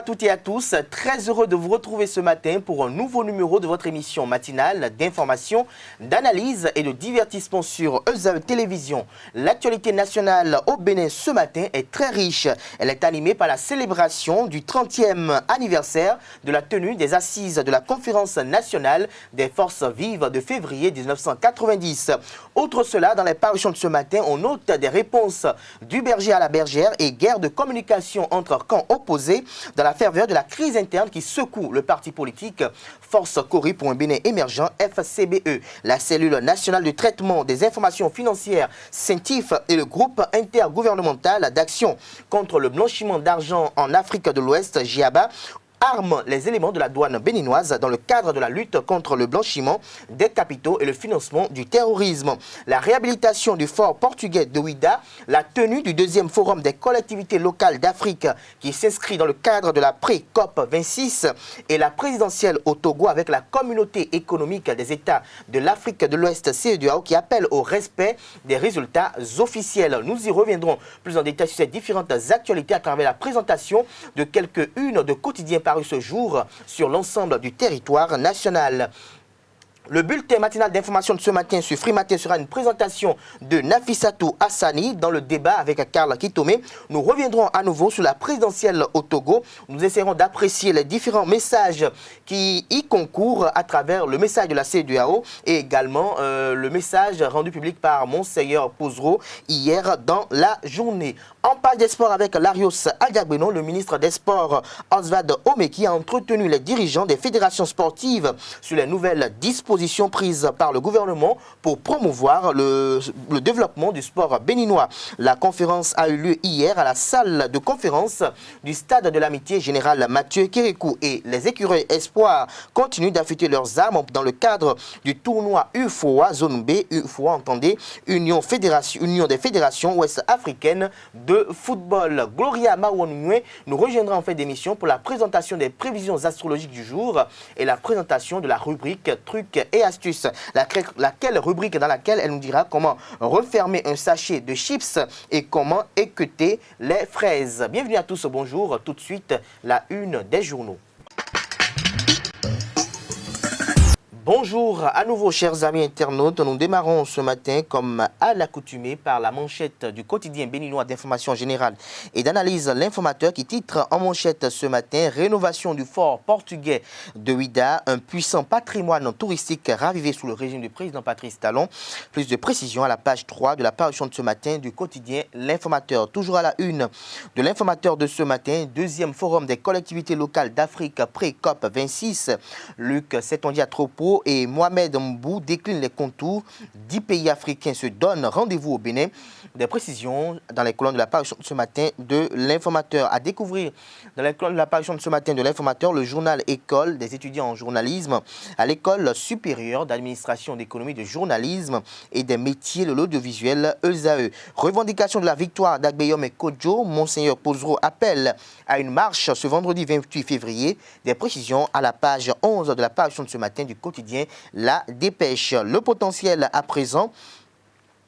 à toutes et à tous, très heureux de vous retrouver ce matin pour un nouveau numéro de votre émission matinale d'information, d'analyse et de divertissement sur ESAE Télévision. L'actualité nationale au Bénin ce matin est très riche. Elle est animée par la célébration du 30e anniversaire de la tenue des assises de la Conférence nationale des forces vives de février 1990. Outre cela, dans les parutions de ce matin, on note des réponses du berger à la bergère et guerre de communication entre camps opposés dans la ferveur de la crise interne qui secoue le parti politique Force Cori pour un Bénin émergent FCBE. La cellule nationale de traitement des informations financières CENTIF et le groupe intergouvernemental d'action contre le blanchiment d'argent en Afrique de l'Ouest, GIABA, arment les éléments de la douane béninoise dans le cadre de la lutte contre le blanchiment des capitaux et le financement du terrorisme. La réhabilitation du fort portugais de Ouida, la tenue du deuxième forum des collectivités locales d'Afrique qui s'inscrit dans le cadre de la pré-COP 26 et la présidentielle au Togo avec la communauté économique des États de l'Afrique de l'Ouest CEDEAO qui appelle au respect des résultats officiels. Nous y reviendrons plus en détail sur ces différentes actualités à travers la présentation de quelques-unes de quotidiens paru ce jour sur l'ensemble du territoire national. Le bulletin matinal d'information de ce matin sur Free Matin sera une présentation de Nafissatou Hassani dans le débat avec Karl Kitome. Nous reviendrons à nouveau sur la présidentielle au Togo. Nous essaierons d'apprécier les différents messages qui y concourent à travers le message de la CEDEAO et également le message rendu public par Monseigneur Pozro hier dans la journée. En page des sports avec Larios Adiagbeno, le ministre des Sports Oswald Omeki a entretenu les dirigeants des fédérations sportives sur les nouvelles dispositions prises par le gouvernement pour promouvoir le développement du sport béninois. La conférence a eu lieu hier à la salle de conférence du stade de l'amitié général Mathieu Kérékou et les écureuils espoirs continuent d'affûter leurs armes dans le cadre du tournoi UFOA Zone B, UFOA entendez, Union des fédérations ouest-africaines de football. Gloria Mawanoué nous rejoindra en fin d'émission pour la présentation des prévisions astrologiques du jour et la présentation de la rubrique trucs et astuces. Laquelle rubrique dans laquelle elle nous dira comment refermer un sachet de chips et comment équeuter les fraises. Bienvenue à tous, bonjour. Tout de suite, la une des journaux. Bonjour à nouveau chers amis internautes, nous démarrons ce matin comme à l'accoutumée par la manchette du quotidien béninois d'information générale et d'analyse L'Informateur qui titre en manchette ce matin « Rénovation du fort portugais de Ouida, un puissant patrimoine touristique ravivé sous le régime du président Patrice Talon ». Plus de précisions à la page 3 de la parution de ce matin du quotidien L'Informateur. Toujours à la une de L'Informateur de ce matin, deuxième forum des collectivités locales d'Afrique pré-COP 26. Luc Setondia-Tropo et Mohamed Mbou déclinent les contours. 10 pays africains se donnent rendez-vous au Bénin. Des précisions dans les colonnes de la parution de ce matin de l'Informateur. À découvrir dans les colonnes de la parution de ce matin de l'Informateur, le journal École des étudiants en journalisme à l'École supérieure d'administration d'économie de journalisme et des métiers de l'audiovisuel ESAE. Revendication de la victoire d'Agbeyom et Kodjo, Monseigneur Pozro appelle à une marche ce vendredi 28 février. Des précisions à la page 11 de la parution de ce matin du quotidien La Dépêche. Le potentiel à présent.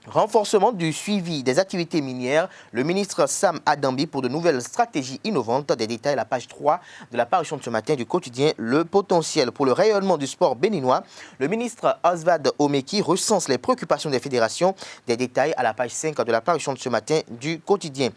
Renforcement du suivi des activités minières, le ministre Sam Adambi pour de nouvelles stratégies innovantes. Des détails à la page 3 de la parution de ce matin du quotidien Le Potentiel. Pour le rayonnement du sport béninois, le ministre Oswald Omeki recense les préoccupations des fédérations. Des détails à la page 5 de la parution de ce matin du quotidien.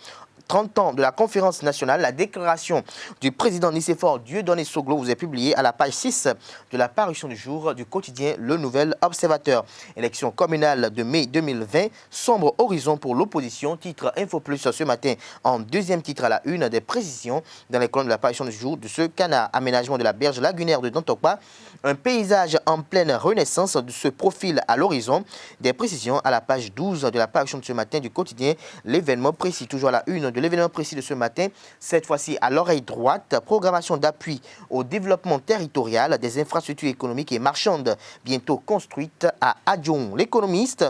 30 ans de la conférence nationale, la déclaration du président Nicéphore Dieudonné Soglo vous est publiée à la page 6 de la parution du jour du quotidien Le Nouvel Observateur. Élection communale de mai 2020, sombre horizon pour l'opposition. Titre Info Plus ce matin en deuxième titre à la une, des précisions dans les colonnes de la parution du jour de ce canard. Aménagement de la berge lagunaire de Dantokpa, un paysage en pleine renaissance de ce profil à l'horizon. Des précisions à la page 12 de la parution de ce matin du quotidien L'événement précis, toujours à la une de l'événement précis de ce matin, cette fois-ci à l'oreille droite, programmation d'appui au développement territorial des infrastructures économiques et marchandes bientôt construites à Adjon. L'économiste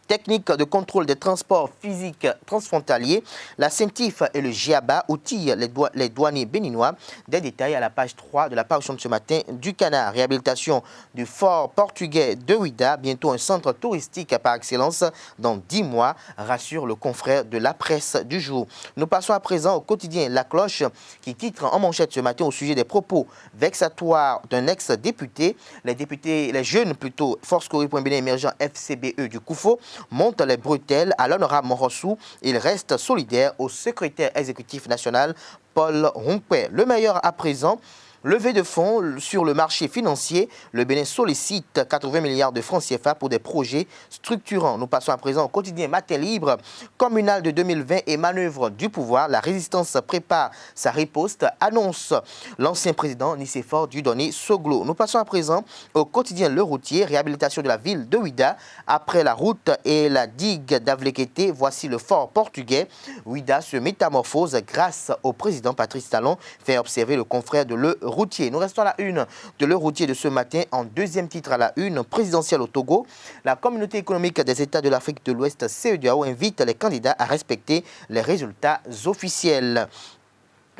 technique de contrôle des transports physiques transfrontaliers, la CENTIF et le GIABA outillent les douaniers béninois. Des détails à la page 3 de la parution de ce matin du Canard. Réhabilitation du fort portugais de Ouida, bientôt un centre touristique par excellence dans 10 mois, rassure le confrère de la presse du jour. Nous passons à présent au quotidien La Cloche qui titre en manchette ce matin au sujet des propos vexatoires d'un ex-député. Les jeunes plutôt, Force Corée.Bénin émergent FCBE du Koufo, montent les bretelles à l'honorable Morossou. Il reste solidaire au secrétaire exécutif national Paul Rompouet. Le meilleur à présent. Levée de fonds sur le marché financier, le Bénin sollicite 80 milliards de francs CFA pour des projets structurants. Nous passons à présent au quotidien Matin Libre, communal de 2020 et manœuvre du pouvoir. La résistance prépare sa riposte, annonce l'ancien président Nicéphore Dieudonné Soglo. Nous passons à présent au quotidien Le Routier, réhabilitation de la ville de Ouida. Après la route et la digue d'Avlekété, voici le fort portugais. Ouida se métamorphose grâce au président Patrice Talon, fait observer le confrère de Le Routier. Nous restons à la une de Le Routier de ce matin. En deuxième titre à la une, présidentielle au Togo. La communauté économique des États de l'Afrique de l'Ouest, CEDEAO, invite les candidats à respecter les résultats officiels.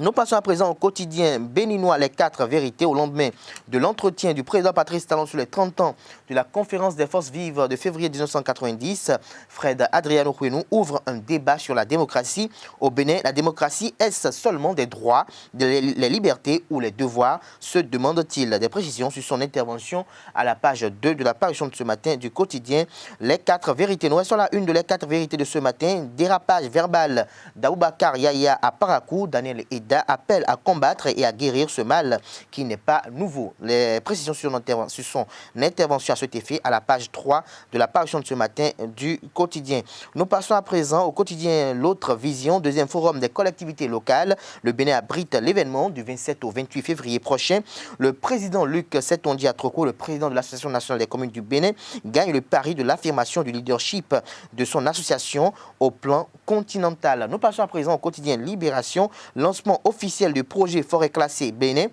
Nous passons à présent au quotidien béninois Les 4 vérités au lendemain de l'entretien du président Patrice Talon sur les 30 ans de la conférence des forces vives de février 1990. Fred Adriano Kouenou ouvre un débat sur la démocratie. Au Bénin, la démocratie, est-ce seulement des droits, les libertés ou les devoirs, se demande-t-il. Des précisions sur son intervention à la page 2 de la parution de ce matin du quotidien Les 4 vérités. Nous restons à la une de Les 4 vérités de ce matin. Dérapage verbal d'Aboubakar Yaya à Parakou. Daniel Eda appelle à combattre et à guérir ce mal qui n'est pas nouveau. Les précisions sur son intervention à cet effet à la page 3 de la parution de ce matin du quotidien. Nous passons à présent au quotidien L'autre vision, deuxième forum des collectivités locales. Le Bénin abrite l'événement du 27 au 28 février prochain. Le président Luc Setondi Atroko, le président de l'Association nationale des communes du Bénin, gagne le pari de l'affirmation du leadership de son association au plan continental. Nous passons à présent au quotidien Libération, lancement officiel du projet forêt classée Bénin.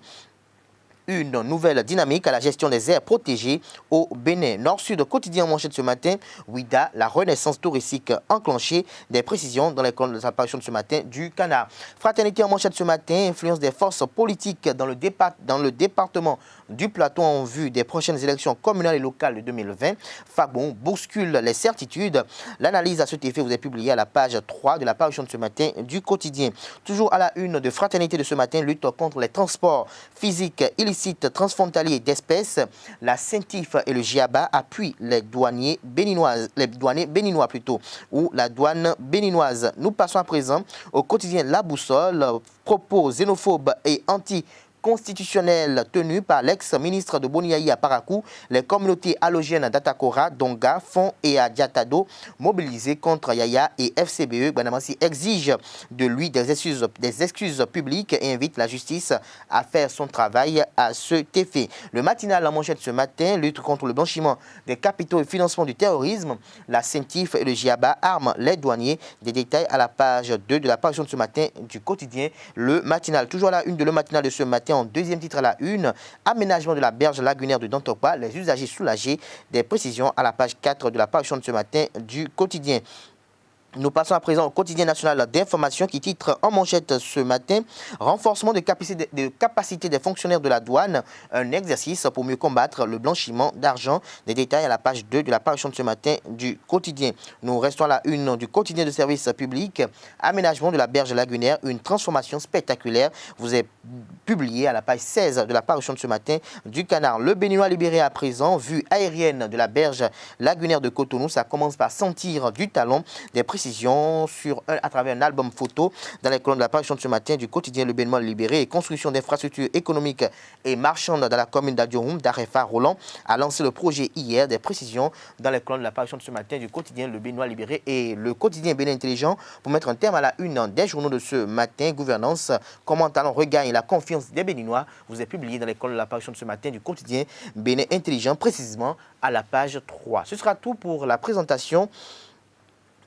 Une nouvelle dynamique à la gestion des aires protégées au Bénin. Nord-Sud quotidien en manchette ce matin. Ouida, la renaissance touristique enclenchée. Des précisions dans les colonnes de l'apparition de ce matin du Canard. Fraternité en manchette ce matin. Influence des forces politiques dans le département du Plateau en vue des prochaines élections communales et locales de 2020. Fabon bouscule les certitudes. L'analyse à cet effet vous est publiée à la page 3 de l'apparition de ce matin du quotidien. Toujours à la une de Fraternité de ce matin, lutte contre les transports physiques illicites transfrontaliers d'espèces. La CENTIF et le GIABA appuient les douaniers béninois plutôt, ou la douane béninoise. Nous passons à présent au quotidien La Boussole, propos xénophobes et anti-constitutionnel tenu par l'ex-ministre de Boniaï à Parakou, les communautés halogènes d'Atakora, Donga, Fon et Adiatado, mobilisées contre Yaya et FCBE. Gbanamasi exige de lui des excuses publiques et invite la justice à faire son travail à cet effet. Le matinal en manchette ce matin, lutte contre le blanchiment des capitaux et financement du terrorisme. La CENTIF et le GIABA arment les douaniers. Des détails à la page 2 de la parution de ce matin du quotidien Le Matinal. Toujours à la une de Le Matinal de ce matin, en deuxième titre à la une, aménagement de la berge lagunaire de Dantokpa, les usagers soulagés. Des précisions à la page 4 de la parution de ce matin du quotidien. Nous passons à présent au quotidien national d'information qui titre en manchette ce matin « Renforcement de capacité des fonctionnaires de la douane, un exercice pour mieux combattre le blanchiment d'argent ». Des détails à la page 2 de la parution de ce matin du quotidien. Nous restons à la une du quotidien de service public « Aménagement de la berge lagunaire, une transformation spectaculaire ». Vous est publié à la page 16 de la parution de ce matin du Canard. Le Béninois libéré à présent, vue aérienne de la berge lagunaire de Cotonou. Ça commence par sentir du talon. Des précisions à travers un album photo dans les colonnes de la parution de ce matin du quotidien Le Béninois libéré et construction d'infrastructures économiques et marchandes dans la commune d'Adiorum. D'Arefa Roland a lancé le projet hier. Des précisions dans les colonnes de la parution de ce matin du quotidien Le Béninois libéré et le quotidien Bénin Intelligent pour mettre un terme à la une des journaux de ce matin. Gouvernance, comment Talon regagne la confiance des Béninois. Vous est publié dans les colonnes de la parution de ce matin du quotidien Bénin Intelligent, précisément à la page 3. Ce sera tout pour la présentation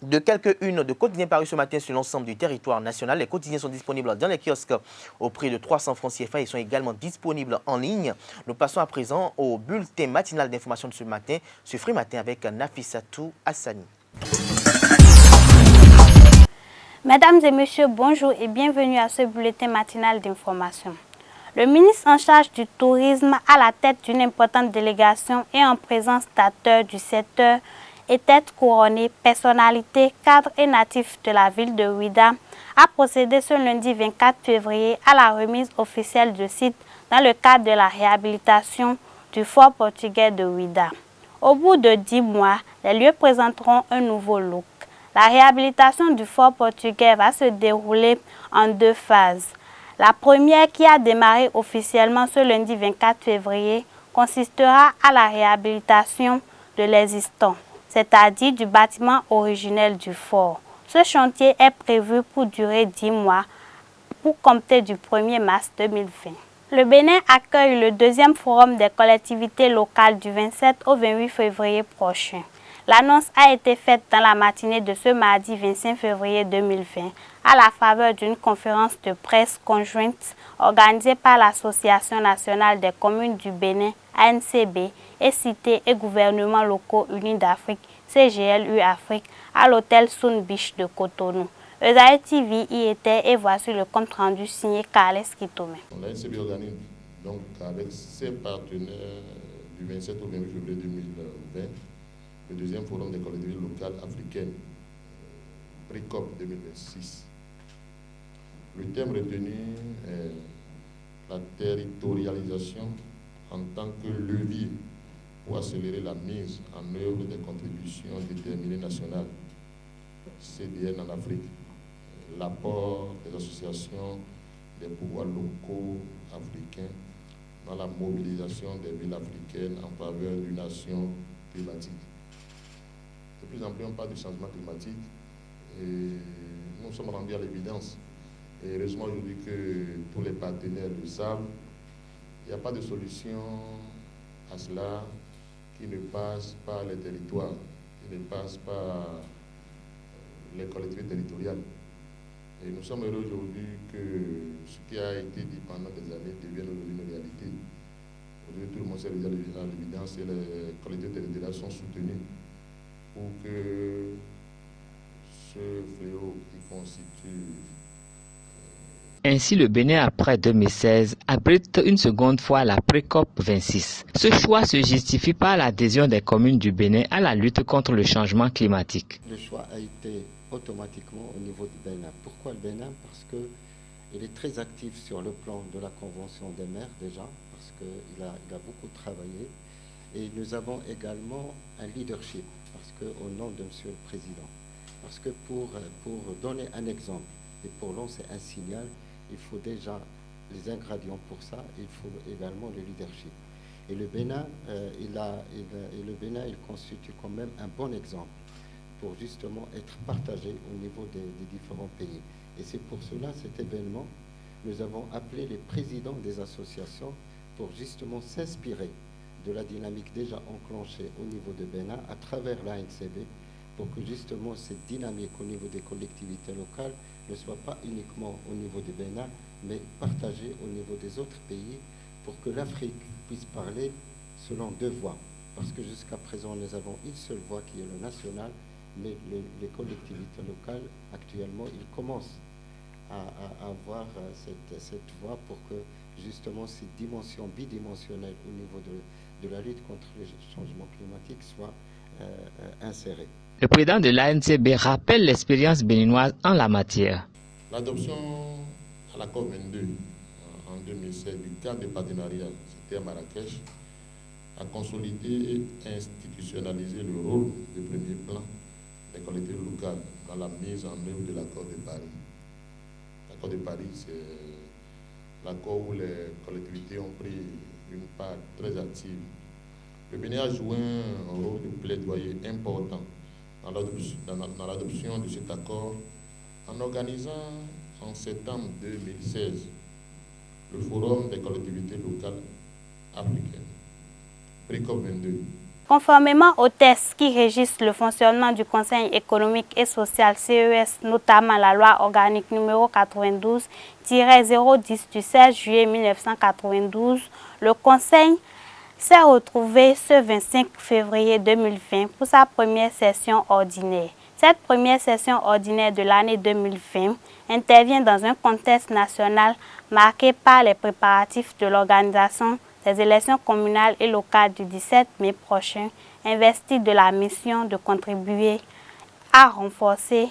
de quelques-unes de quotidiens parus ce matin sur l'ensemble du territoire national. Les quotidiens sont disponibles dans les kiosques au prix de 300 francs CFA. Ils sont également disponibles en ligne. Nous passons à présent au bulletin matinal d'information de ce matin sur Free Matin avec Nafissatou Hassani. Mesdames et messieurs, bonjour et bienvenue à ce bulletin matinal d'information. Le ministre en charge du tourisme, à la tête d'une importante délégation et en présence d'acteurs du secteur, était couronné personnalité, cadre et natif de la ville de Ouidah, a procédé ce lundi 24 février à la remise officielle du site dans le cadre de la réhabilitation du fort portugais de Ouidah. Au bout de 10 mois, les lieux présenteront un nouveau look. La réhabilitation du fort portugais va se dérouler en 2 phases. La première, qui a démarré officiellement ce lundi 24 février, consistera à la réhabilitation de l'existant, c'est-à-dire du bâtiment originel du fort. Ce chantier est prévu pour durer 10 mois, pour compter du 1er mars 2020. Le Bénin accueille le 2e forum des collectivités locales du 27 au 28 février prochain. L'annonce a été faite dans la matinée de ce mardi 25 février 2020 à la faveur d'une conférence de presse conjointe organisée par l'Association nationale des communes du Bénin, ANCB, et cités et gouvernements locaux unis d'Afrique, CGLU Afrique, à l'hôtel Sun Beach de Cotonou. Ezaï TV y était et voici le compte rendu signé Carles Kitome. L'ANCB organise donc avec ses partenaires du 27 au 28 février 2020 le 2e forum des collectivités locales africaines, PRICOP 2026. Le thème retenu est la territorialisation en tant que levier pour accélérer la mise en œuvre des contributions déterminées nationales, CDN en Afrique, l'apport des associations des pouvoirs locaux africains dans la mobilisation des villes africaines en faveur d'une action climatique. De plus en plus, on parle du changement climatique et nous sommes rendus à l'évidence. Et heureusement aujourd'hui que tous les partenaires le savent, il n'y a pas de solution à cela qui ne passe par les territoires, qui ne passe par les collectivités territoriales. Et nous sommes heureux aujourd'hui que ce qui a été dit pendant des années devienne aujourd'hui une réalité. Aujourd'hui, tout le monde s'est réalisé à l'évidence et les collectivités territoriales sont soutenues pour que ce fléau qui constitue... Ainsi, le Bénin, après 2016, abrite une seconde fois la PRICOP 26. Ce choix se justifie par l'adhésion des communes du Bénin à la lutte contre le changement climatique. Le choix a été automatiquement au niveau du Bénin. Pourquoi le Bénin? Parce qu'il est très actif sur le plan de la Convention des maires déjà, parce qu'il a beaucoup travaillé. Et nous avons également un leadership, parce qu'au nom de M. le Président, parce que pour donner un exemple et pour lancer un signal, il faut déjà les ingrédients pour ça, il faut également le leadership. Et le Bénin, il constitue quand même un bon exemple pour justement être partagé au niveau des différents pays. Et c'est pour cela, cet événement, nous avons appelé les présidents des associations pour justement s'inspirer de la dynamique déjà enclenchée au niveau de Bénin à travers l'ANCB, pour que justement cette dynamique au niveau des collectivités locales ne soit pas uniquement au niveau du Bénin, mais partagée au niveau des autres pays, pour que l'Afrique puisse parler selon 2 voix. Parce que jusqu'à présent, nous avons une seule voix qui est le national, mais les collectivités locales, actuellement, ils commencent à avoir cette voie pour que justement cette dimension bidimensionnelle au niveau de la lutte contre le changement climatique soit insérée. Le président de l'ANCB rappelle l'expérience béninoise en la matière. L'adoption à la COP22 en 2016 du cadre de partenariat, c'était à Marrakech, a consolidé et institutionnalisé le rôle de premier plan des collectivités locales dans la mise en œuvre de l'accord de Paris. L'accord de Paris, c'est l'accord où les collectivités ont pris une part très active. Le Bénin a joué un rôle de plaidoyer important dans l'adoption de cet accord en organisant en septembre 2016 le Forum des collectivités locales africaines, PRICOP 22. Conformément aux textes qui régissent le fonctionnement du Conseil économique et social CES, notamment la loi organique numéro 92-010 du 16 juillet 1992, le Conseil s'est retrouvé ce 25 février 2020 pour sa première session ordinaire. Cette première session ordinaire de l'année 2020 intervient dans un contexte national marqué par les préparatifs de l'organisation des élections communales et locales du 17 mai prochain, investie de la mission de contribuer à renforcer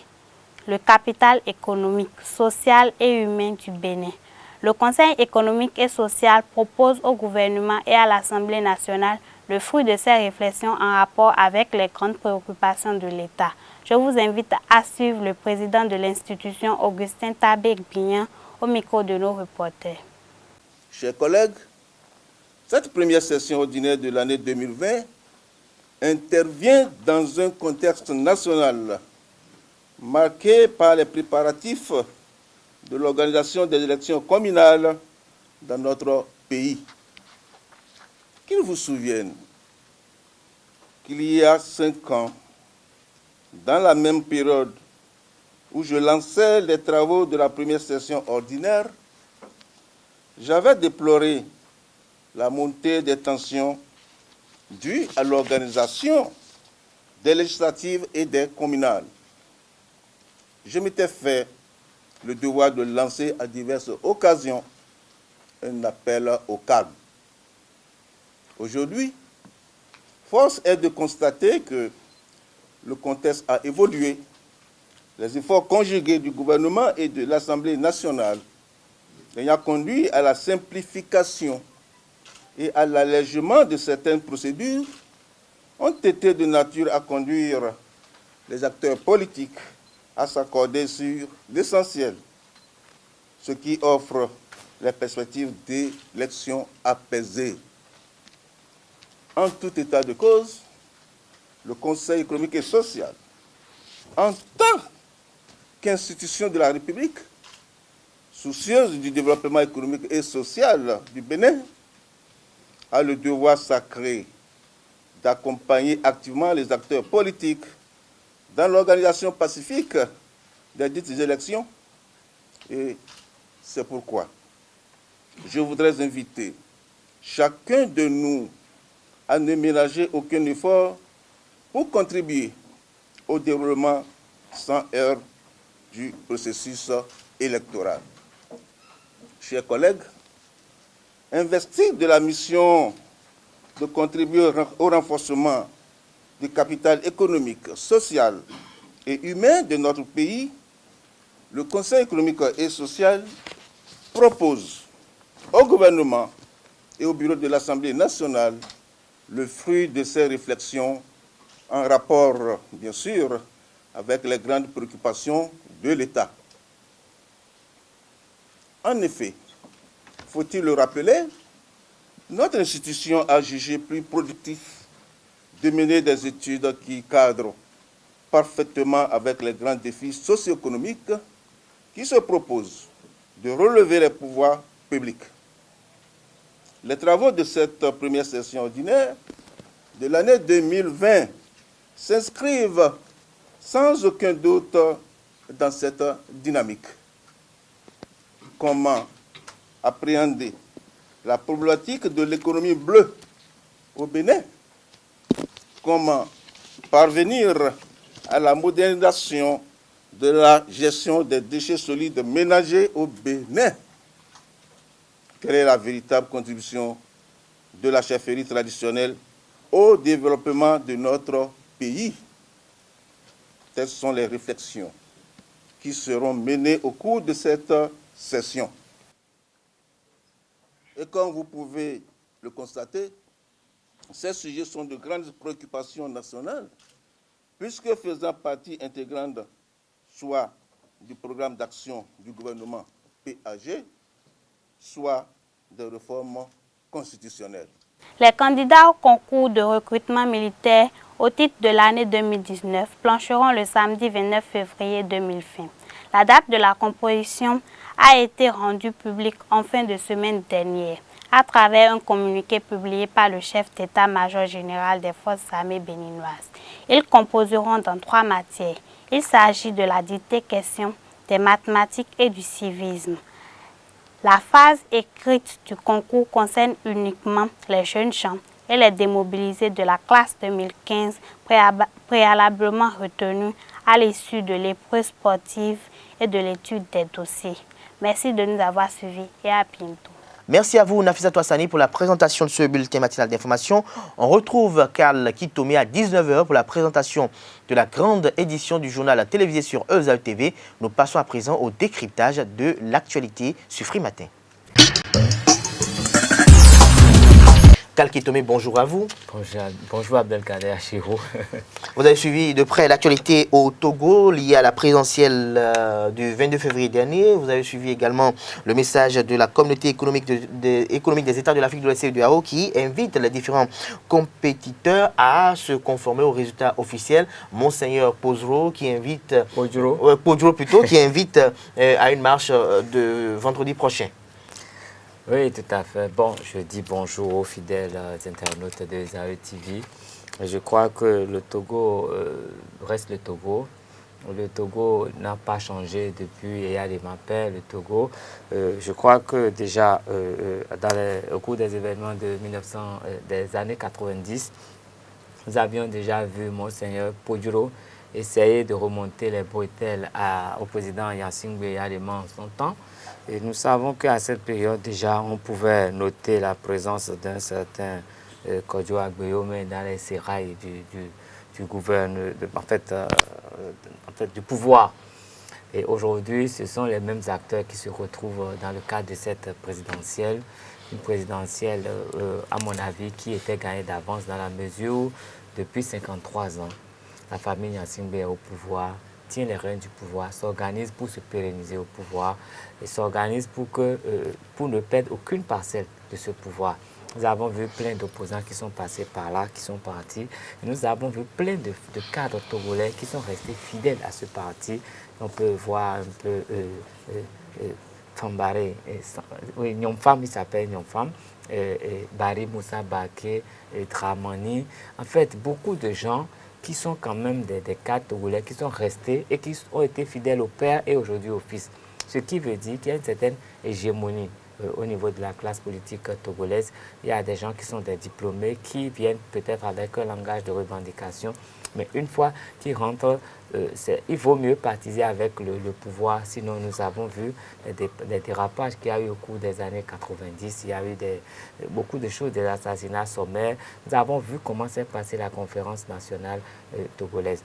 le capital économique, social et humain du Bénin. Le Conseil économique et social propose au gouvernement et à l'Assemblée nationale le fruit de ces réflexions en rapport avec les grandes préoccupations de l'État. Je vous invite à suivre le président de l'institution, Augustin Tabé-Bignan, au micro de nos reporters. Chers collègues, cette première session ordinaire de l'année 2020 intervient dans un contexte national marqué par les préparatifs de l'organisation des élections communales dans notre pays. Qu'il vous souvienne qu'il y a 5 ans, dans la même période où je lançais les travaux de la première session ordinaire, j'avais déploré la montée des tensions dues à l'organisation des législatives et des communales. Je m'étais fait le devoir de lancer à diverses occasions un appel au calme. Aujourd'hui, force est de constater que le contexte a évolué. Les efforts conjugués du gouvernement et de l'Assemblée nationale ayant conduit à la simplification et à l'allègement de certaines procédures ont été de nature à conduire les acteurs politiques à s'accorder sur l'essentiel, ce qui offre les perspectives d'élections apaisées. En tout état de cause, le Conseil économique et social, en tant qu'institution de la République, soucieuse du développement économique et social du Bénin, a le devoir sacré d'accompagner activement les acteurs politiques dans l'organisation pacifique des dites élections. Et c'est pourquoi je voudrais inviter chacun de nous à ne ménager aucun effort pour contribuer au déroulement sans heurts du processus électoral. Chers collègues, investis de la mission de contribuer au renforcement du capital économique, social et humain de notre pays, le Conseil économique et social propose au gouvernement et au bureau de l'Assemblée nationale le fruit de ces réflexions en rapport, bien sûr, avec les grandes préoccupations de l'État. En effet, faut-il le rappeler, notre institution a jugé plus productif de mener des études qui cadrent parfaitement avec les grands défis socio-économiques qui se proposent de relever les pouvoirs publics. Les travaux de cette première session ordinaire de l'année 2020 s'inscrivent sans aucun doute dans cette dynamique. Comment appréhender la problématique de l'économie bleue au Bénin? Comment parvenir à la modernisation de la gestion des déchets solides ménagers au Bénin? Quelle est la véritable contribution de la chefferie traditionnelle au développement de notre pays? Telles sont les réflexions qui seront menées au cours de cette session. Et comme vous pouvez le constater, ces sujets sont de grandes préoccupations nationales, puisque faisant partie intégrante soit du programme d'action du gouvernement PAG, soit de réformes constitutionnelles. Les candidats au concours de recrutement militaire au titre de l'année 2019 plancheront le samedi 29 février 2020. La date de la composition a été rendue publique en fin de semaine dernière à travers un communiqué publié par le chef d'état-major général des forces armées béninoises. Ils composeront dans 3 matières. Il s'agit de la dictée question, des mathématiques et du civisme. La phase écrite du concours concerne uniquement les jeunes gens et les démobilisés de la classe 2015 préalablement retenus à l'issue de l'épreuve sportive et de l'étude des dossiers. Merci de nous avoir suivis et à bientôt. Merci à vous, Nafisa Touassani, pour la présentation de ce bulletin matinal d'information. On retrouve Karl Kitome à 19h pour la présentation de la grande édition du journal télévisé sur EZAE TV. Nous passons à présent au décryptage de l'actualité sur Free Matin. Karl Kitome, bonjour à vous. Bonjour Abdelkader Chiro. Vous avez suivi de près l'actualité au Togo liée à la présidentielle du 22 février dernier. Vous avez suivi également le message de la communauté économique des États de l'Afrique de l'Ouest et du AO qui invite les différents compétiteurs à se conformer aux résultats officiels. Monseigneur Podjoro qui invite qui invite à une marche de vendredi prochain. Oui, tout à fait. Bon, je dis bonjour aux fidèles internautes de EZAE TV. Je crois que le Togo reste le Togo. Le Togo n'a pas changé depuis Yaya Mapé, le Togo. Je crois que déjà, au cours des événements des années 90, nous avions déjà vu Monseigneur Podjoro essayer de remonter les bretelles au président Gnassingbé Eyadema en son temps. Et nous savons qu'à cette période, déjà, on pouvait noter la présence d'un certain Kodjo Agbeyome dans les sérails du gouvernement, du pouvoir. Et aujourd'hui, ce sont les mêmes acteurs qui se retrouvent dans le cadre de cette présidentielle. Une présidentielle, à mon avis, qui était gagnée d'avance dans la mesure où, depuis 53 ans, la famille Gnassingbé est au pouvoir, tient les rênes du pouvoir, s'organise pour se pérenniser au pouvoir et s'organise pour ne perdre aucune parcelle de ce pouvoir. Nous avons vu plein d'opposants qui sont passés par là, qui sont partis. Et nous avons vu plein de cadres togolais qui sont restés fidèles à ce parti. On peut voir un peu Fambaré, oui, Nyomfam, il s'appelle Nyomfam, Barry Moussa Baké, Dramani. En fait, beaucoup de gens qui sont quand même des cadres togolais qui sont restés et qui ont été fidèles au père et aujourd'hui au fils. Ce qui veut dire qu'il y a une certaine hégémonie au niveau de la classe politique togolaise. Il y a des gens qui sont des diplômés, qui viennent peut-être avec un langage de revendication, mais une fois qu'ils rentrent, il vaut mieux partiser avec le pouvoir. Sinon, nous avons vu des dérapages qu'il y a eu au cours des années 90. Il y a eu beaucoup de choses, des assassinats sommaires. Nous avons vu comment s'est passée la conférence nationale togolaise.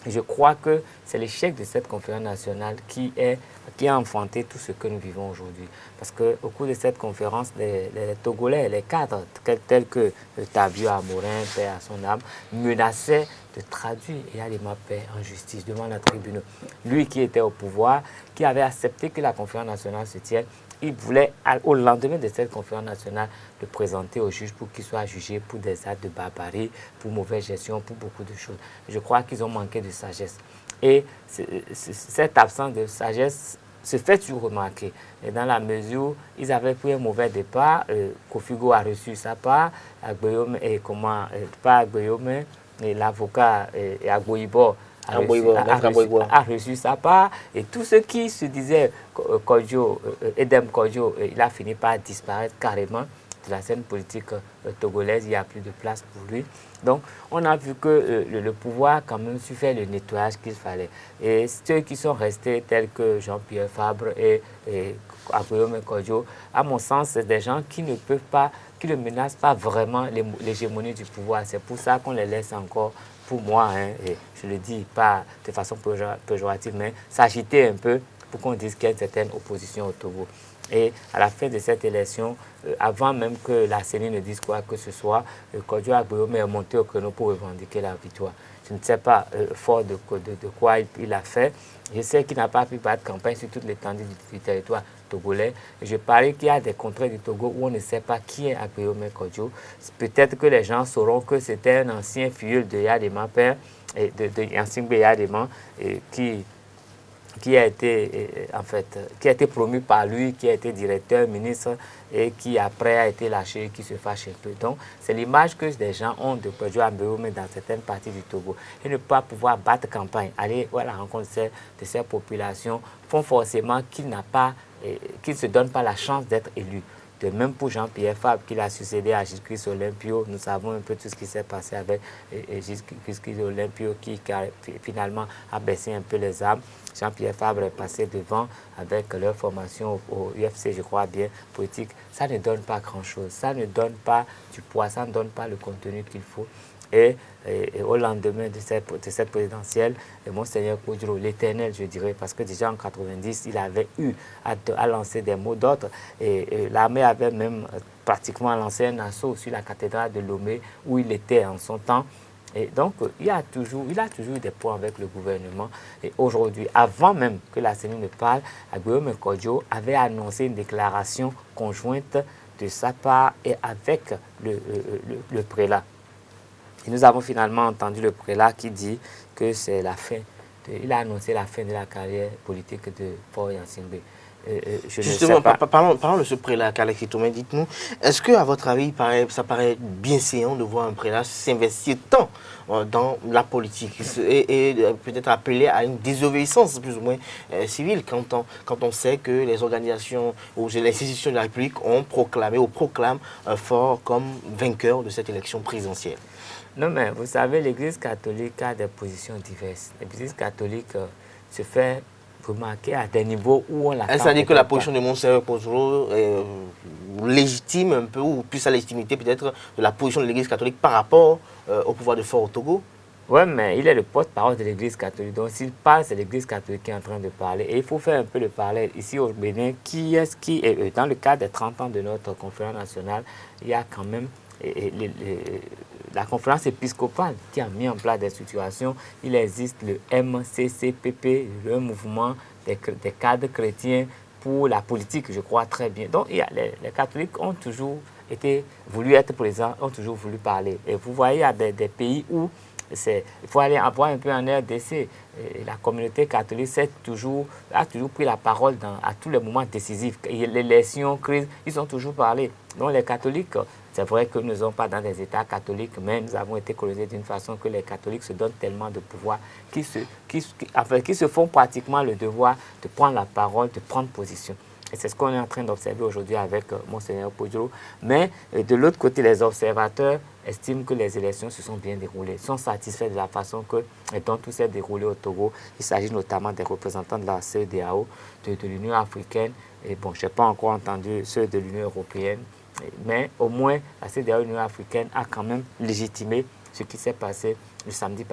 Je crois que c'est l'échec de cette conférence nationale qui a enfanté tout ce que nous vivons aujourd'hui. Parce qu'au cours de cette conférence, les Togolais, les cadres tels que Tabio Amorin, paix à son âme, menaçaient de traduire Eyadema Mapé en justice devant la tribune. Lui qui était au pouvoir, qui avait accepté que la conférence nationale se tienne, il voulait, au lendemain de cette conférence nationale, le présenter au juge pour qu'il soit jugé pour des actes de barbarie, pour mauvaise gestion, pour beaucoup de choses. Je crois qu'ils ont manqué de sagesse. Et cette absence de sagesse se fait toujours remarquer. Et dans la mesure où ils avaient pris un mauvais départ, Kofigo a reçu sa part, l'avocat Agboibo a reçu sa part, et tous ceux qui se disaient Edem Kodjo, il a fini par disparaître carrément de la scène politique togolaise. Il n'y a plus de place pour lui. Donc, on a vu que le pouvoir, quand même, su faire le nettoyage qu'il fallait. Et ceux qui sont restés, tels que Jean-Pierre Fabre et Agbeyome Kodjo, à mon sens, c'est des gens qui ne peuvent pas, qui ne menacent pas vraiment l'hégémonie du pouvoir. C'est pour ça qu'on les laisse encore, pour moi, et je le dis pas de façon péjorative, mais s'agiter un peu pour qu'on dise qu'il y a une certaine opposition au Togo. Et à la fin de cette élection, avant même que la CENI ne dise quoi que ce soit, Kodjo Agbeyome est monté au créneau pour revendiquer la victoire. Je ne sais pas fort de quoi il a fait. Je sais qu'il n'a pas pu battre campagne sur toute l'étendue du territoire togolais. Je parie qu'il y a des contrées du Togo où on ne sait pas qui est Agbeyome Kodjo. Peut-être que les gens sauront que c'était un ancien filleul de Eyadema Mapé, de Gnassingbé Eyadema, qui a été promu par lui, qui a été directeur, ministre, et qui après a été lâché, qui se fâche un peu. Donc, c'est l'image que des gens ont de Kodjo Agbeyome dans certaines parties du Togo. Et ne pas pouvoir battre campagne, aller à la rencontre de ces populations, font forcément qu'il ne se donne pas la chance d'être élu. De même pour Jean-Pierre Fabre, qui a succédé à Giscris Olympio, nous savons un peu tout ce qui s'est passé avec Giscris Olympio, qui finalement a baissé un peu les armes. Jean-Pierre Fabre est passé devant avec leur formation au UFC, je crois bien, politique. Ça ne donne pas grand-chose, ça ne donne pas du poids, ça ne donne pas le contenu qu'il faut. Et au lendemain de cette présidentielle, Monseigneur Kodjo, l'éternel, je dirais, parce que déjà en 90, il avait eu à lancer des mots d'ordre. Et l'armée avait même pratiquement lancé un assaut sur la cathédrale de Lomé, où il était en son temps. Et donc, il a toujours eu des points avec le gouvernement. Et aujourd'hui, avant même que la CENI ne parle, Guillaume Kodjo avait annoncé une déclaration conjointe de sa part et avec le prélat. Et nous avons finalement entendu le prélat qui dit que c'est la fin. Il a annoncé la fin de la carrière politique de Paul Yansingbe. Justement, parlons de ce prélat, Kale Kitome, dites-nous, est-ce que, à votre avis, ça paraît bien séant de voir un prélat s'investir tant dans la politique et peut-être appeler à une désobéissance plus ou moins civile quand on sait que les organisations ou les institutions de la République ont proclamé ou proclament Faure comme vainqueur de cette élection présidentielle? Non, mais vous savez, l'Église catholique a des positions diverses. L'Église catholique se fait remarquer à des niveaux où on l'a. Est-ce à dire que la position de Monseigneur Kodjo légitime un peu, ou plus sa légitimité peut-être de la position de l'Église catholique par rapport au pouvoir de Faure au Togo? Oui, mais il est le porte-parole de l'Église catholique. Donc, s'il parle, c'est l'Église catholique qui est en train de parler. Et il faut faire un peu le parallèle. Ici au Bénin, qui est dans le cadre des 30 ans de notre conférence nationale, il y a quand même la conférence épiscopale qui a mis en place des situations. Il existe le MCCPP, le mouvement des cadres chrétiens pour la politique, je crois très bien. Donc, les catholiques ont toujours voulu être présents, ont toujours voulu parler. Et vous voyez, il y a des pays où il faut aller avoir un peu en RDC. Et la communauté catholique a toujours pris la parole à tous les moments décisifs. L'élection, crise, ils ont toujours parlé. Donc les catholiques, c'est vrai que nous ne sommes pas dans des États catholiques, mais nous avons été colonisés d'une façon que les catholiques se donnent tellement de pouvoir qu'ils se font pratiquement le devoir de prendre la parole, de prendre position. Et c'est ce qu'on est en train d'observer aujourd'hui avec Monseigneur Kodjo. Mais de l'autre côté, les observateurs estiment que les élections se sont bien déroulées, sont satisfaits de la façon dont tout s'est déroulé au Togo. Il s'agit notamment des représentants de la CEDEAO, de l'Union africaine. Et bon, je n'ai pas encore entendu ceux de l'Union européenne. Mais au moins, la CEDEAO, l'Union africaine, a quand même légitimé ce qui s'est passé le samedi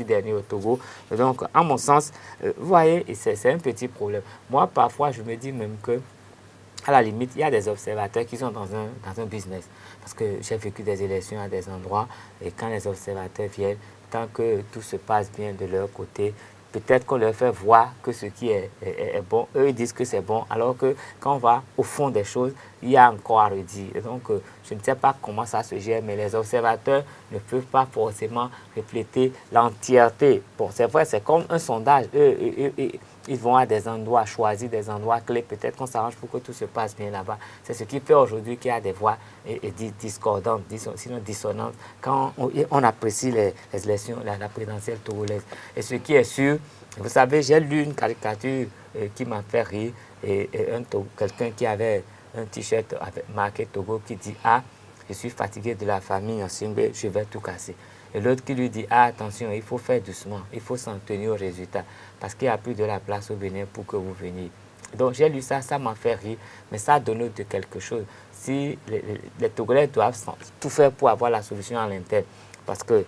dernier au Togo. Et donc, à mon sens, vous voyez, c'est un petit problème. Moi, parfois, je me dis même que, à la limite, il y a des observateurs qui sont dans un business. Parce que j'ai vécu des élections à des endroits, et quand les observateurs viennent, tant que tout se passe bien de leur côté, peut-être qu'on leur fait voir que ce qui est bon, eux ils disent que c'est bon, alors que quand on va au fond des choses, il y a encore à redire. Et donc, je ne sais pas comment ça se gère, mais les observateurs ne peuvent pas forcément refléter l'entièreté. Bon, c'est vrai, c'est comme un sondage. Ils vont à des endroits, choisir des endroits clés. Peut-être qu'on s'arrange pour que tout se passe bien là-bas. C'est ce qui fait aujourd'hui qu'il y a des voix discordantes, sinon dissonantes, quand on apprécie les élections, la présidentielle togolaise. Et ce qui est sûr, vous savez, j'ai lu une caricature qui m'a fait rire, et quelqu'un qui avait un t-shirt marqué Togo qui dit « Ah, je suis fatigué de la famille en Simbe, je vais tout casser ». Et l'autre qui lui dit « Ah, attention, il faut faire doucement, il faut s'en tenir au résultat, parce qu'il n'y a plus de la place au Bénin pour que vous veniez ». Donc j'ai lu ça, ça m'a fait rire, mais ça donne de quelque chose. Si les Togolais doivent tout faire pour avoir la solution à l'interne, parce que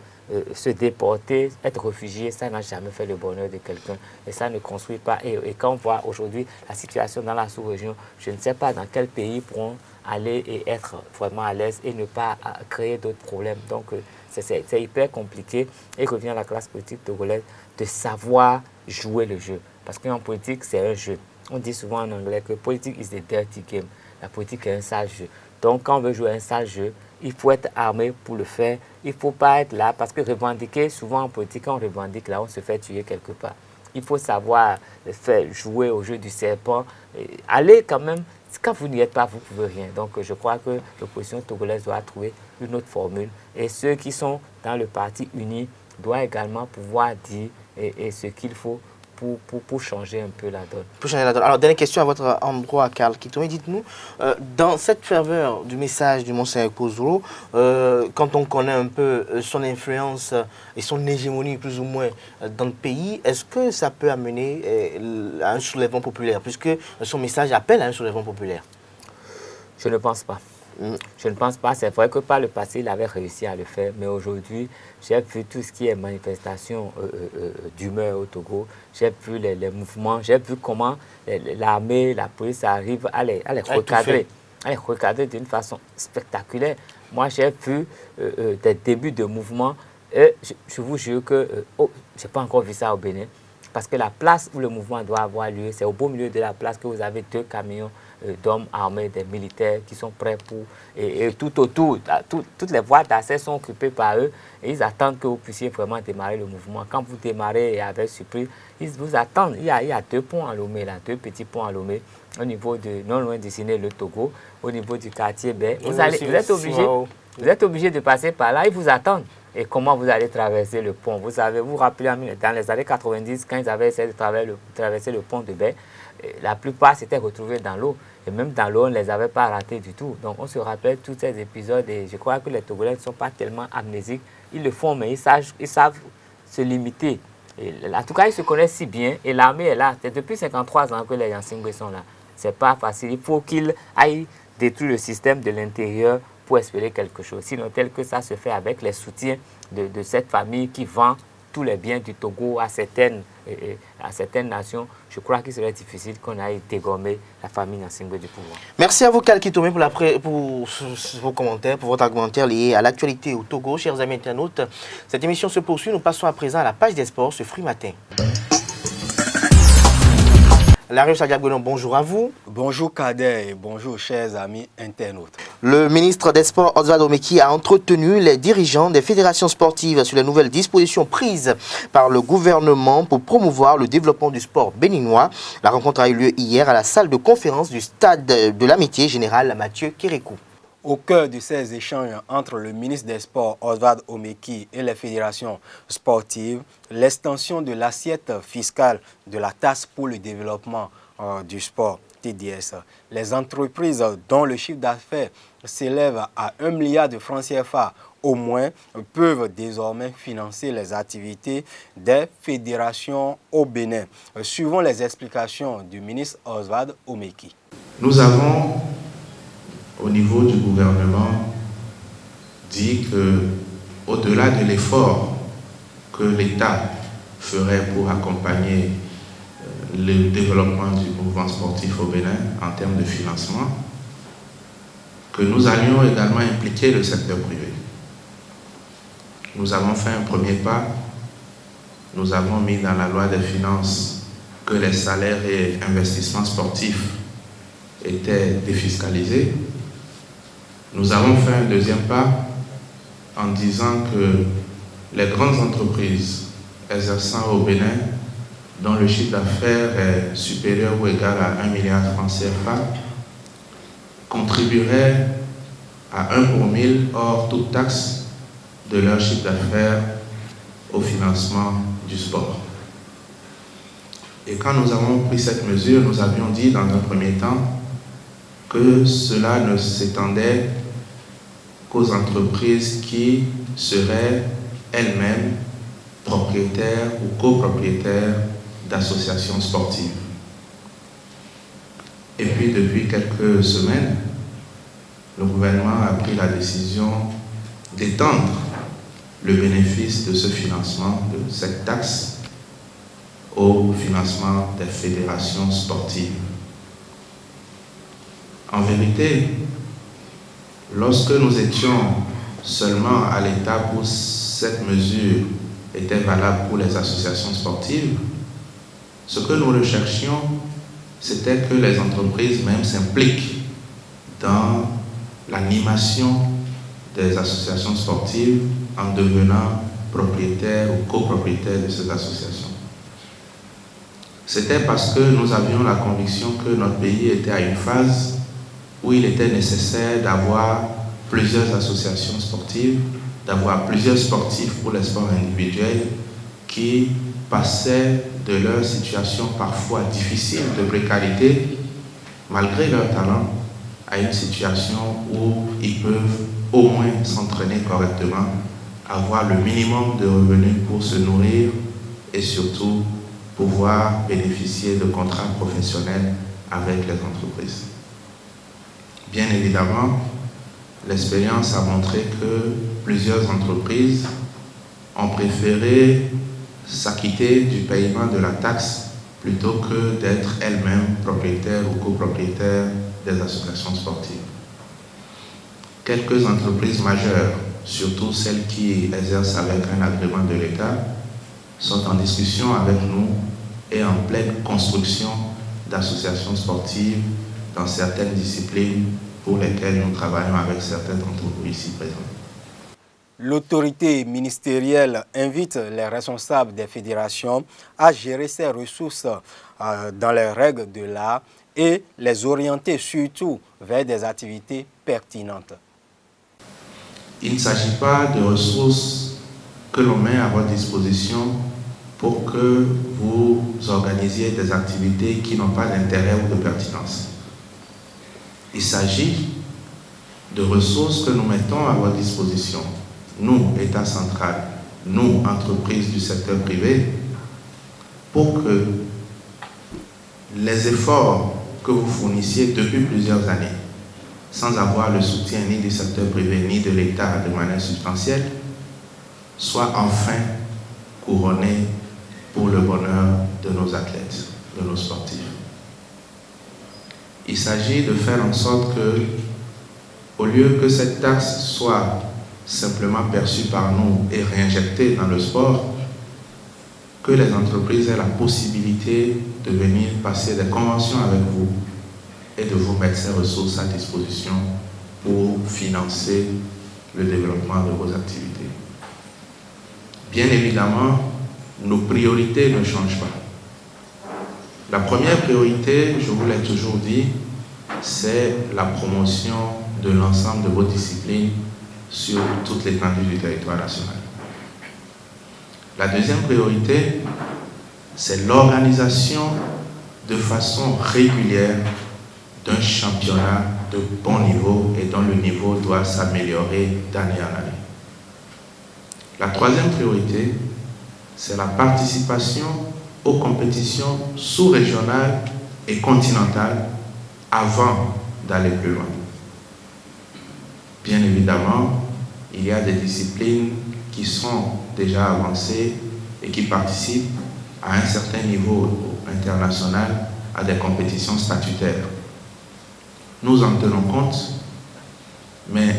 se déporter, être réfugié, ça n'a jamais fait le bonheur de quelqu'un et ça ne construit pas. Et quand on voit aujourd'hui la situation dans la sous-région, je ne sais pas dans quel pays pourront aller et être vraiment à l'aise et ne pas créer d'autres problèmes. Donc c'est hyper compliqué. Et il revient à la classe politique togolaise de savoir jouer le jeu. Parce qu'en politique, c'est un jeu. On dit souvent en anglais que politique is a dirty game. La politique est un sale jeu. Donc quand on veut jouer un sale jeu, il faut être armé pour le faire. Il ne faut pas être là, parce que revendiquer, souvent en politique, quand on revendique là, on se fait tuer quelque part. Il faut savoir faire jouer au jeu du serpent. Allez quand même, quand vous n'y êtes pas, vous ne pouvez rien. Donc je crois que l'opposition togolaise doit trouver une autre formule. Et ceux qui sont dans le parti uni doivent également pouvoir dire ce qu'il faut pour changer un peu la donne. Pour changer la donne. Alors, dernière question à votre endroit, Karl Kitome. Dites-nous, dans cette ferveur du message du Monseigneur Pozolo, quand on connaît un peu son influence et son hégémonie plus ou moins dans le pays, est-ce que ça peut amener à un soulèvement populaire, puisque son message appelle à un soulèvement populaire? Je ne pense pas. Je ne pense pas. C'est vrai que par le passé, il avait réussi à le faire, mais aujourd'hui, j'ai vu tout ce qui est manifestation d'humeur au Togo. J'ai vu les mouvements, j'ai vu comment l'armée, la police arrive à les recadrer. À les recadrer d'une façon spectaculaire. Moi, j'ai vu des débuts de mouvements. Et je vous jure que je n'ai pas encore vu ça au Bénin. Parce que la place où le mouvement doit avoir lieu, c'est au beau milieu de la place que vous avez 2 camions d'hommes armés, des militaires qui sont prêts pour... Et tout autour, toutes les voies d'accès sont occupées par eux. Et ils attendent que vous puissiez vraiment démarrer le mouvement. Quand vous démarrez avec surprise, ils vous attendent. Il y a 2 ponts à Lomé, là, 2 petits ponts à Lomé, au niveau de, non loin d'ici, le Togo, au niveau du quartier Bay. Vous êtes obligé de passer par là, ils vous attendent. Et comment vous allez traverser le pont? Vous vous rappelez, dans les années 90, quand ils avaient essayé de traverser le pont de Bay, la plupart s'étaient retrouvés dans l'eau. Et même dans l'eau, on ne les avait pas ratés du tout. Donc on se rappelle tous ces épisodes. Et je crois que les Togolais ne sont pas tellement amnésiques. Ils le font, mais ils savent se limiter. Et, en tout cas, ils se connaissent si bien. Et l'armée est là. C'est depuis 53 ans que les Yansingbe sont là. Ce n'est pas facile. Il faut qu'ils aillent détruire le système de l'intérieur pour espérer quelque chose. Sinon, tel que ça se fait avec les soutiens de cette famille qui vend tous les biens du Togo à certaines nations, je crois qu'il serait difficile qu'on aille dégommer la famille Yansingbe du pouvoir. Merci à vous, Karl Kitome, pour vos commentaires, pour votre argumentaire lié à l'actualité au Togo. Chers amis internautes, cette émission se poursuit. Nous passons à présent à la page des sports ce Free Matin. Larry Sadiabgonon, bonjour à vous. Bonjour Kader et bonjour chers amis internautes. Le ministre des Sports, Oswald Omeki, a entretenu les dirigeants des fédérations sportives sur les nouvelles dispositions prises par le gouvernement pour promouvoir le développement du sport béninois. La rencontre a eu lieu hier à la salle de conférence du stade de l'Amitié général Mathieu Kérékou. Au cœur de ces échanges entre le ministre des Sports, Oswald Omeki, et les fédérations sportives, l'extension de l'assiette fiscale de la taxe pour le développement du sport, TDS. Les entreprises dont le chiffre d'affaires s'élève à 1 milliard de francs CFA au moins peuvent désormais financer les activités des fédérations au Bénin, suivant les explications du ministre Oswald Omeki. Nous avons, au niveau du gouvernement, dit que, au-delà de l'effort que l'État ferait pour accompagner le développement du mouvement sportif au Bénin en termes de financement, que nous allions également impliquer le secteur privé. Nous avons fait un premier pas. Nous avons mis dans la loi des finances que les salaires et investissements sportifs étaient défiscalisés. Nous avons fait un deuxième pas en disant que les grandes entreprises exerçant au Bénin, dont le chiffre d'affaires est supérieur ou égal à 1 milliard de francs CFA, contribueraient à 1 pour 1000 hors toute taxe de leur chiffre d'affaires au financement du sport. Et quand nous avons pris cette mesure, nous avions dit dans un premier temps que cela ne s'étendait qu'aux entreprises qui seraient elles-mêmes propriétaires ou copropriétaires d'associations sportives. Et puis depuis quelques semaines, le gouvernement a pris la décision d'étendre le bénéfice de ce financement, de cette taxe, au financement des fédérations sportives. En vérité, lorsque nous étions seulement à l'étape où cette mesure était valable pour les associations sportives, ce que nous recherchions, c'était que les entreprises même s'impliquent dans l'animation des associations sportives en devenant propriétaires ou copropriétaires de ces associations. C'était parce que nous avions la conviction que notre pays était à une phase où il était nécessaire d'avoir plusieurs associations sportives, d'avoir plusieurs sportifs pour les sports individuels qui passaient de leur situation parfois difficile de précarité, malgré leur talent, à une situation où ils peuvent au moins s'entraîner correctement, avoir le minimum de revenus pour se nourrir et surtout pouvoir bénéficier de contrats professionnels avec les entreprises. Bien évidemment, l'expérience a montré que plusieurs entreprises ont préféré s'acquitter du paiement de la taxe plutôt que d'être elles-mêmes propriétaires ou copropriétaires des associations sportives. Quelques entreprises majeures, surtout celles qui exercent avec un agrément de l'État, sont en discussion avec nous et en pleine construction d'associations sportives dans certaines disciplines pour lesquelles nous travaillons avec certaines entreprises ici présentes. L'autorité ministérielle invite les responsables des fédérations à gérer ces ressources dans les règles de l'art et les orienter surtout vers des activités pertinentes. Il ne s'agit pas de ressources que l'on met à votre disposition pour que vous organisiez des activités qui n'ont pas d'intérêt ou de pertinence. Il s'agit de ressources que nous mettons à votre disposition, nous, État central, nous, entreprises du secteur privé, pour que les efforts que vous fournissiez depuis plusieurs années, sans avoir le soutien ni du secteur privé ni de l'État de manière substantielle, soient enfin couronnés pour le bonheur de nos athlètes, de nos sportifs. Il s'agit de faire en sorte que, au lieu que cette taxe soit simplement perçue par nous et réinjectée dans le sport, que les entreprises aient la possibilité de venir passer des conventions avec vous et de vous mettre ces ressources à disposition pour financer le développement de vos activités. Bien évidemment, nos priorités ne changent pas. La première priorité, je vous l'ai toujours dit, c'est la promotion de l'ensemble de vos disciplines sur toute l'étendue du territoire national. La deuxième priorité, c'est l'organisation de façon régulière d'un championnat de bon niveau et dont le niveau doit s'améliorer d'année en année. La troisième priorité, c'est la participation aux compétitions sous-régionales et continentales avant d'aller plus loin. Bien évidemment, il y a des disciplines qui sont déjà avancées et qui participent à un certain niveau international à des compétitions statutaires. Nous en tenons compte, mais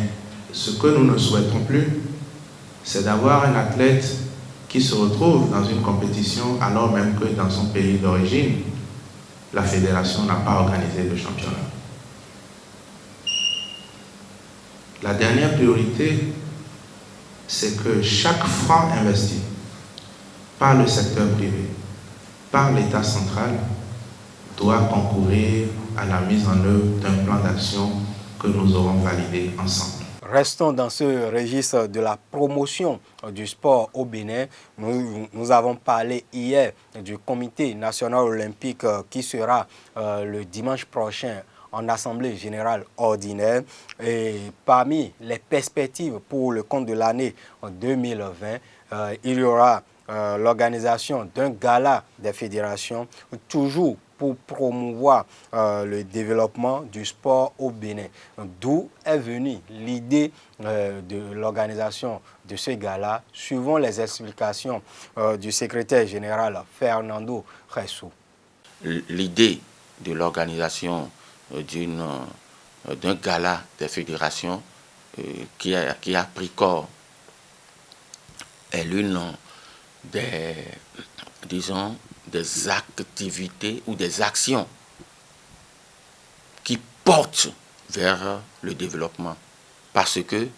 ce que nous ne souhaitons plus, c'est d'avoir un athlète qui se retrouve dans une compétition alors même que dans son pays d'origine, la fédération n'a pas organisé de championnat. La dernière priorité, c'est que chaque franc investi par le secteur privé, par l'État central, doit concourir à la mise en œuvre d'un plan d'action que nous aurons validé ensemble. Restons dans ce registre de la promotion du sport au Bénin. Nous avons parlé hier du Comité national olympique qui sera le dimanche prochain en Assemblée générale ordinaire. Et parmi les perspectives pour le compte de l'année 2020, il y aura l'organisation d'un gala des fédérations, toujours pour promouvoir le développement du sport au Bénin. D'où est venue l'idée de l'organisation de ce gala, suivant les explications du secrétaire général Fernando Ressou. L'idée de l'organisation d'un gala des fédérations qui a pris corps est l'une des activités ou des actions qui portent vers le développement, parce que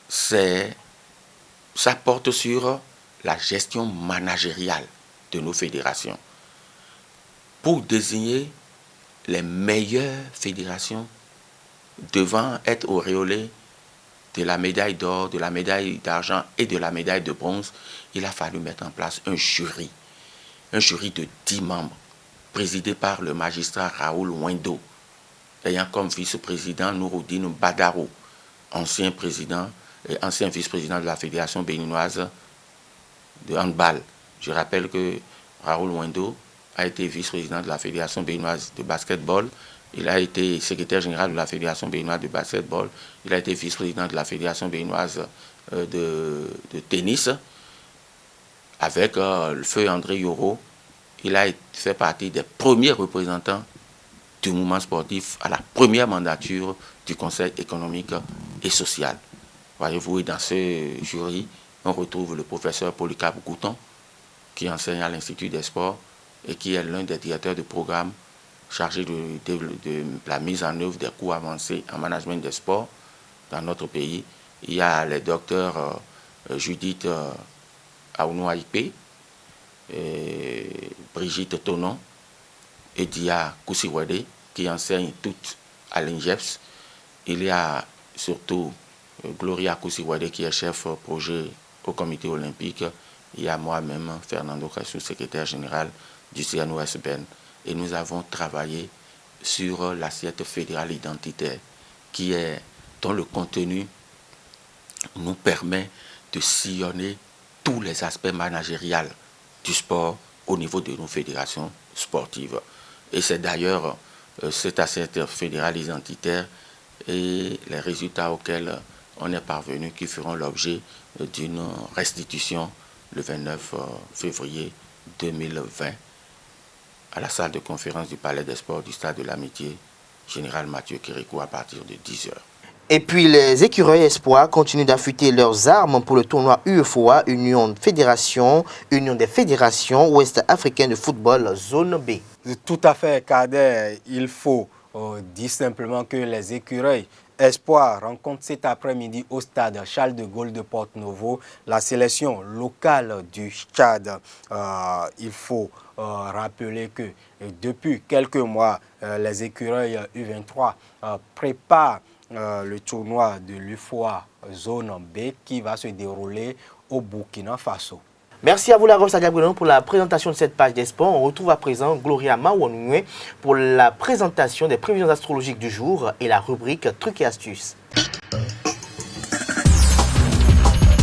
ça porte sur la gestion managériale de nos fédérations pour désigner les meilleures fédérations devant être auréolées de la médaille d'or, de la médaille d'argent et de la médaille de bronze. Il a fallu mettre en place un jury un jury de 10 membres, présidé par le magistrat Raoul Wendo, ayant comme vice-président Nouroudine Badaro, ancien président et ancien vice-président de la Fédération béninoise de handball. Je rappelle que Raoul Wendo a été vice-président de la Fédération béninoise de basketball. Il a été secrétaire général de la Fédération béninoise de basketball. Il a été vice-président de la Fédération béninoise de tennis. Avec le feu André Yoro, il a fait partie des premiers représentants du mouvement sportif à la première mandature du Conseil économique et social. Voyez-vous, dans ce jury, on retrouve le professeur Polycarpe Gouton, qui enseigne à l'Institut des sports et qui est l'un des directeurs de programme chargé de la mise en œuvre des cours avancés en management des sports dans notre pays. Il y a les docteurs Judith Aounou-Aïpé, Brigitte Tonon et Dia Koussiwade, qui enseignent toutes à l'INGEPS. Il y a surtout Gloria Koussiwade, qui est chef projet au comité olympique. Il y a moi-même, Fernando Cassou, secrétaire général du CNOSBN. Et nous avons travaillé sur l'assiette fédérale identitaire, dont le contenu nous permet de sillonner tous les aspects managériels du sport au niveau de nos fédérations sportives. Et c'est d'ailleurs cette assiette fédérale identitaire et les résultats auxquels on est parvenu qui feront l'objet d'une restitution le 29 février 2020 à la salle de conférence du Palais des Sports du Stade de l'Amitié, Général Mathieu Kérékou, à partir de 10h. Et puis les écureuils espoirs continuent d'affûter leurs armes pour le tournoi UFOA, Union des fédérations ouest-africaines de football, zone B. Tout à fait, Kader. Il faut dire simplement que les écureuils espoirs rencontrent cet après-midi au stade Charles de Gaulle de Porto-Novo la sélection locale du Tchad. Il faut rappeler que depuis quelques mois, les écureuils U23 préparent le tournoi de l'UFOA zone B qui va se dérouler au Burkina Faso. Merci à vous, Lagos Agabounon, pour la présentation de cette page des sports. On retrouve à présent Gloria Mawanoué pour la présentation des prévisions astrologiques du jour et la rubrique Trucs et astuces.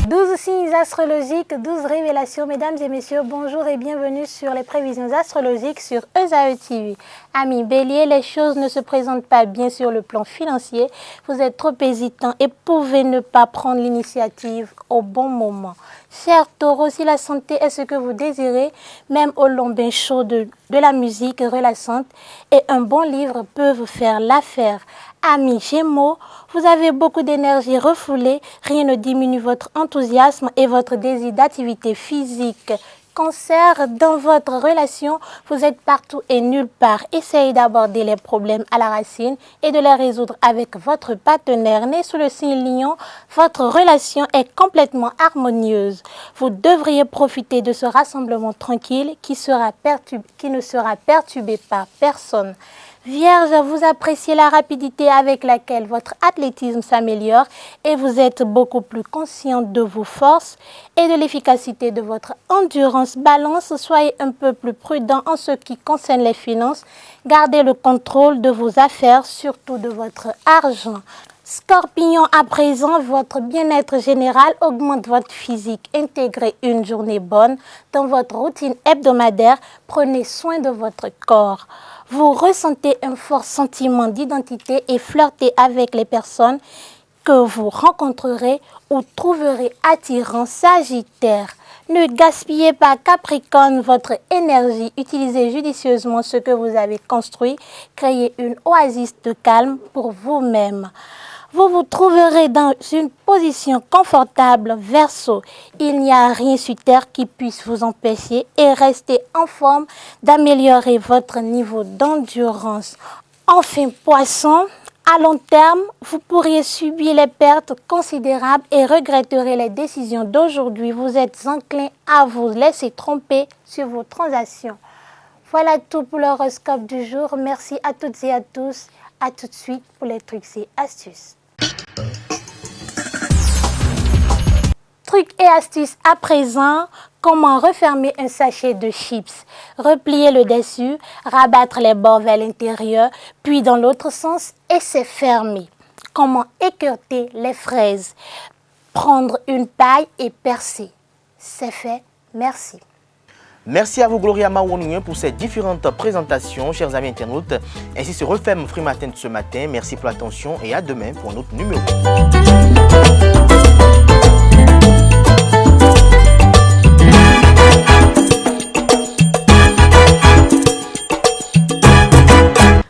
12 signes astrologiques, 12 révélations. Mesdames et messieurs, bonjour et bienvenue sur les prévisions astrologiques sur ESAE TV. Amis Bélier, les choses ne se présentent pas bien sur le plan financier. Vous êtes trop hésitant et pouvez ne pas prendre l'initiative au bon moment. Cher Taureau, si la santé est ce que vous désirez, même au long bain chaud de la musique relaxante et un bon livre peuvent faire l'affaire. Amis Gémeaux, vous avez beaucoup d'énergie refoulée, rien ne diminue votre enthousiasme et votre désir d'activité physique. Cancer, dans votre relation, vous êtes partout et nulle part. Essayez d'aborder les problèmes à la racine et de les résoudre avec votre partenaire. Né sous le signe Lion, votre relation est complètement harmonieuse. Vous devriez profiter de ce rassemblement tranquille qui ne sera perturbé par personne. Vierge, vous appréciez la rapidité avec laquelle votre athlétisme s'améliore et vous êtes beaucoup plus consciente de vos forces et de l'efficacité de votre endurance. Balance, soyez un peu plus prudent en ce qui concerne les finances. Gardez le contrôle de vos affaires, surtout de votre argent. Scorpion, à présent, votre bien-être général augmente votre physique. Intégrez une journée bonne dans votre routine hebdomadaire. Prenez soin de votre corps. Vous ressentez un fort sentiment d'identité et flirtez avec les personnes que vous rencontrerez ou trouverez attirant. Sagittaire. Ne gaspillez pas, Capricorne, votre énergie. Utilisez judicieusement ce que vous avez construit. Créez une oasis de calme pour vous-même. Vous vous trouverez dans une position confortable. Verseau, il n'y a rien sur terre qui puisse vous empêcher et restez en forme d'améliorer votre niveau d'endurance. Enfin, Poisson, à long terme, vous pourriez subir les pertes considérables et regretterez les décisions d'aujourd'hui. Vous êtes enclin à vous laisser tromper sur vos transactions. Voilà tout pour l'horoscope du jour. Merci à toutes et à tous. À tout de suite pour les trucs et astuces. Trucs et astuces à présent. Comment refermer un sachet de chips? Replier le dessus, rabattre les bords vers l'intérieur, puis dans l'autre sens et c'est fermé. Comment équarter les fraises? Prendre une paille et percer. C'est fait. Merci. Merci à vous, Gloria Maouounouin, pour ces différentes présentations, chers amis internautes. Ainsi se referme Free Matin de ce matin. Merci pour l'attention et à demain pour un autre numéro.